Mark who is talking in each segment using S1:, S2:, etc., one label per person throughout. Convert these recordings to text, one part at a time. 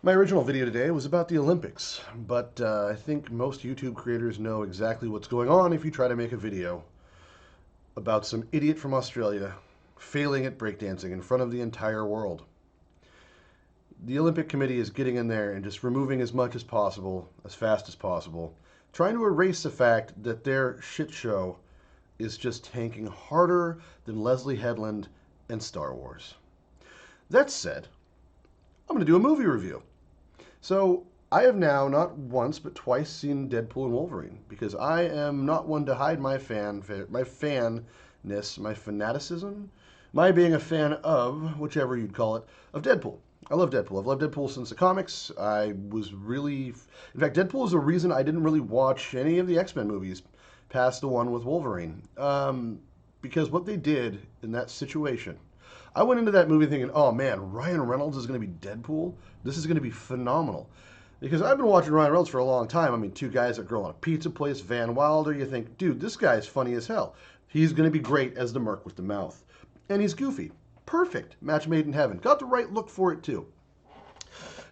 S1: My original video today was about the Olympics, but I think most YouTube creators know exactly what's going on if you try to make a video about some idiot from Australia failing at breakdancing in front of the entire world. The Olympic Committee is getting in there and just removing as much as possible, as fast as possible, trying to erase the fact that their shit show is just tanking harder than Leslie Headland and Star Wars. That said, I'm going to do a movie review. So I have now not once but twice seen Deadpool and Wolverine because I am not one to hide my fanness, my fanaticism, my being a fan of whichever you'd call it of Deadpool. I love Deadpool. I've loved Deadpool since the comics. In fact, Deadpool is the reason I didn't really watch any of the X-Men movies past the one with Wolverine, because what they did in that situation. I went into that movie thinking, oh man, Ryan Reynolds is going to be Deadpool. This is going to be phenomenal. Because I've been watching Ryan Reynolds for a long time. I mean, two guys that grow on a pizza place, Van Wilder. You think, dude, this guy's funny as hell. He's going to be great as the Merc with the mouth. And he's goofy. Perfect. Match made in heaven. Got the right look for it, too.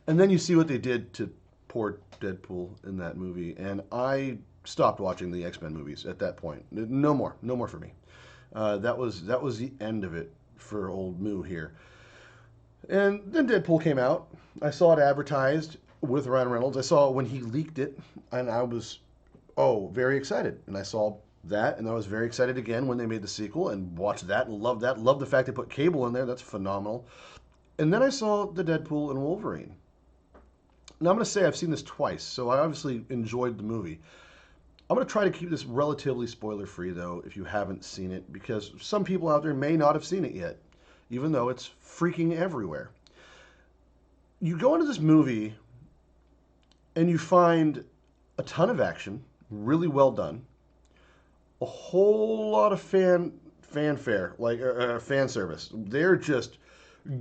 S1: And then you see what they did to poor Deadpool in that movie. And I stopped watching the X-Men movies at that point. No more. No more for me. That was the end of it for old Moo here. And then Deadpool came out. I saw it advertised with Ryan Reynolds. I saw it when he leaked it, and I was, very excited. And I saw that, and I was very excited again when they made the sequel and watched that and loved that. Loved the fact they put Cable in there. That's phenomenal. And then I saw the Deadpool and Wolverine. Now I'm going to say I've seen this twice, so I obviously enjoyed the movie. I'm going to try to keep this relatively spoiler-free, though, if you haven't seen it, because some people out there may not have seen it yet, even though it's freaking everywhere. You go into this movie, and you find a ton of action, really well done, a whole lot of fanfare, like fan service. They're just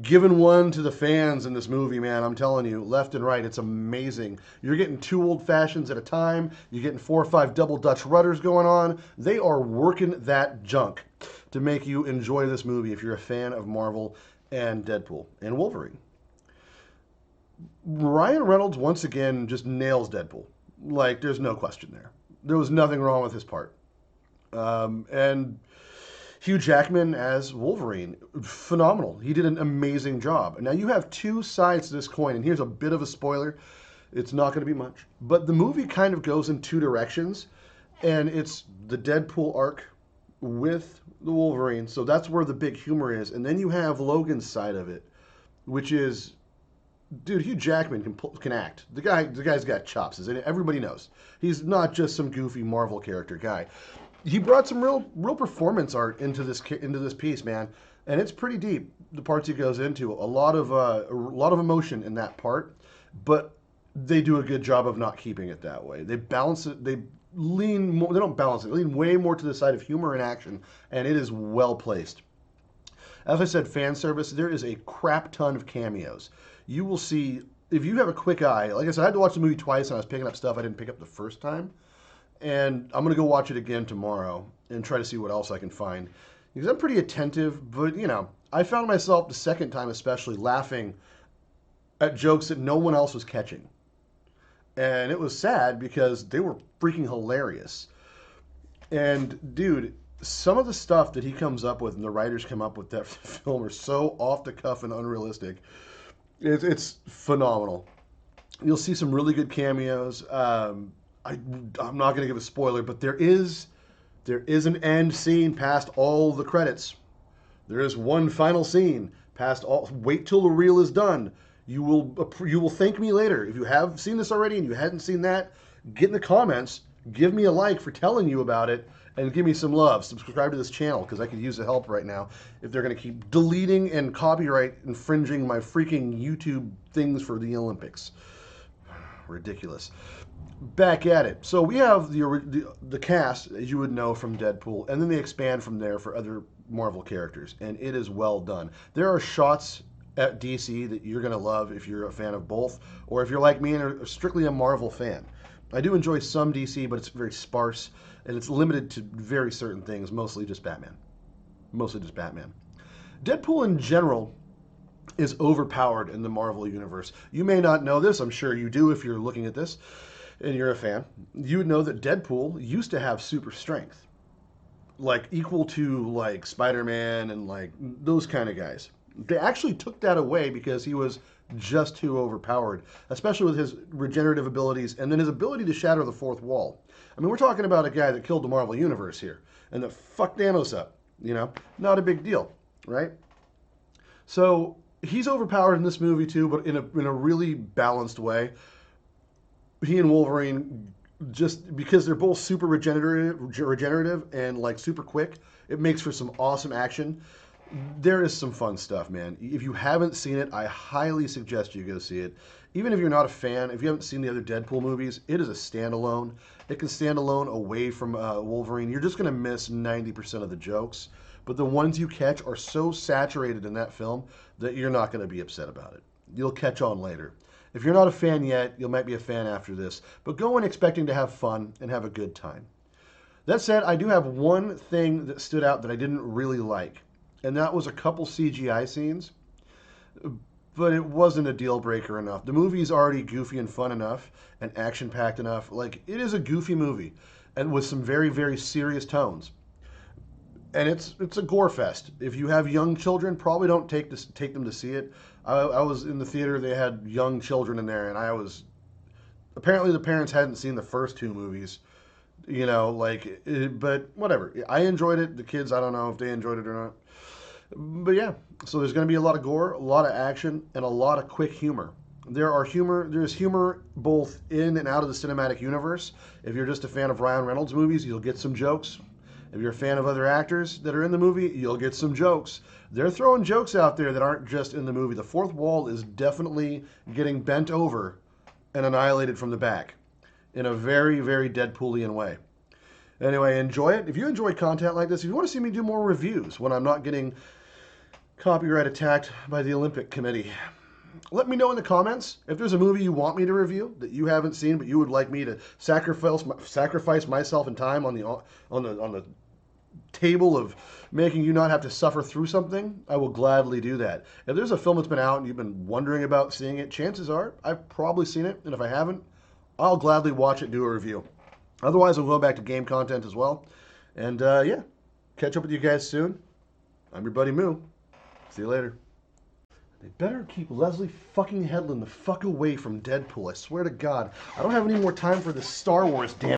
S1: giving one to the fans in this movie, man. I'm telling you, left and right, it's amazing. You're getting two old fashions at a time. You're getting 4 or 5 double Dutch rudders going on. They are working that junk to make you enjoy this movie if you're a fan of Marvel and Deadpool and Wolverine. Ryan Reynolds once again just nails Deadpool. Like, there's no question there. There was nothing wrong with his part. And Hugh Jackman as Wolverine, phenomenal. He did an amazing job. Now you have two sides to this coin, and here's a bit of a spoiler. It's not going to be much, but the movie kind of goes in two directions, and it's the Deadpool arc with the Wolverine. So that's where the big humor is, and then you have Logan's side of it, which is, dude, Hugh Jackman can act. The guy's got chops. Everybody knows he's not just some goofy Marvel character guy. He brought some real performance art into this piece, man, and it's pretty deep. The parts he goes into, a lot of emotion in that part, but they do a good job of not keeping it that way. They balance it. They lean more. They don't balance it. They lean way more to the side of humor and action, and it is well placed. As I said, fan service. There is a crap ton of cameos. You will see if you have a quick eye. Like I said, I had to watch the movie twice, and I was picking up stuff I didn't pick up the first time. And I'm going to go watch it again tomorrow and try to see what else I can find. Because I'm pretty attentive, but, I found myself the second time especially laughing at jokes that no one else was catching. And it was sad because they were freaking hilarious. And, dude, some of the stuff that he comes up with and the writers come up with that film are so off the cuff and unrealistic. It's phenomenal. You'll see some really good cameos. I'm not going to give a spoiler, but there is an end scene past all the credits. There is one final scene past all. Wait till the reel is done. You will thank me later if you have seen this already and you hadn't seen that. Get in the comments, give me a like for telling you about it, and give me some love. Subscribe to this channel because I could use the help right now if they're going to keep deleting and copyright infringing my freaking YouTube things for the Olympics. Ridiculous. Back at it. So we have the cast, as you would know, from Deadpool, and then they expand from there for other Marvel characters, and it is well done. There are shots at DC that you're going to love if you're a fan of both, or if you're like me and are strictly a Marvel fan. I do enjoy some DC, but it's very sparse, and it's limited to very certain things, mostly just Batman. Deadpool in general is overpowered in the Marvel universe. You may not know this, I'm sure you do if you're looking at this and you're a fan. You would know that Deadpool used to have super strength, like equal to like Spider-Man and like those kind of guys. They actually took that away because he was just too overpowered, especially with his regenerative abilities and then his ability to shatter the fourth wall. I mean, we're talking about a guy that killed the Marvel Universe here and that fucked Thanos up, you know? Not a big deal, right? So he's overpowered in this movie too, but in a really balanced way. He and Wolverine, just because they're both super regenerative and like super quick, it makes for some awesome action. There is some fun stuff, man. If you haven't seen it, I highly suggest you go see it. Even if you're not a fan, if you haven't seen the other Deadpool movies, it is a standalone. It can stand alone away from Wolverine. You're just going to miss 90% of the jokes, but the ones you catch are so saturated in that film that you're not going to be upset about it. You'll catch on later. If you're not a fan yet, you might be a fan after this, but go in expecting to have fun and have a good time. That said, I do have one thing that stood out that I didn't really like, and that was a couple CGI scenes, but it wasn't a deal breaker enough. The movie's already goofy and fun enough and action packed enough. Like, it is a goofy movie and with some very, very serious tones. And it's a gore fest. If you have young children, probably don't take them to see it. I was in the theater; they had young children in there, and I was apparently the parents hadn't seen the first two movies. You know, like, but whatever. I enjoyed it. The kids, I don't know if they enjoyed it or not. But yeah, so there's going to be a lot of gore, a lot of action, and a lot of quick humor. There's humor both in and out of the cinematic universe. If you're just a fan of Ryan Reynolds movies, you'll get some jokes. If you're a fan of other actors that are in the movie, you'll get some jokes. They're throwing jokes out there that aren't just in the movie. The fourth wall is definitely getting bent over and annihilated from the back in a very, very Deadpoolian way. Anyway, enjoy it. If you enjoy content like this, if you want to see me do more reviews when I'm not getting copyright attacked by the Olympic Committee, let me know in the comments if there's a movie you want me to review that you haven't seen, but you would like me to sacrifice myself and time on the table of making you not have to suffer through something. I will gladly do that. If there's a film that's been out and you've been wondering about seeing it, chances are I've probably seen it, and if I haven't, I'll gladly watch it, do a review. Otherwise, I'll go back to game content as well. And yeah, catch up with you guys soon. I'm your buddy Moo. See you later. They better keep Leslie fucking Headland the fuck away from Deadpool. I swear to God. I don't have any more time for this Star Wars damn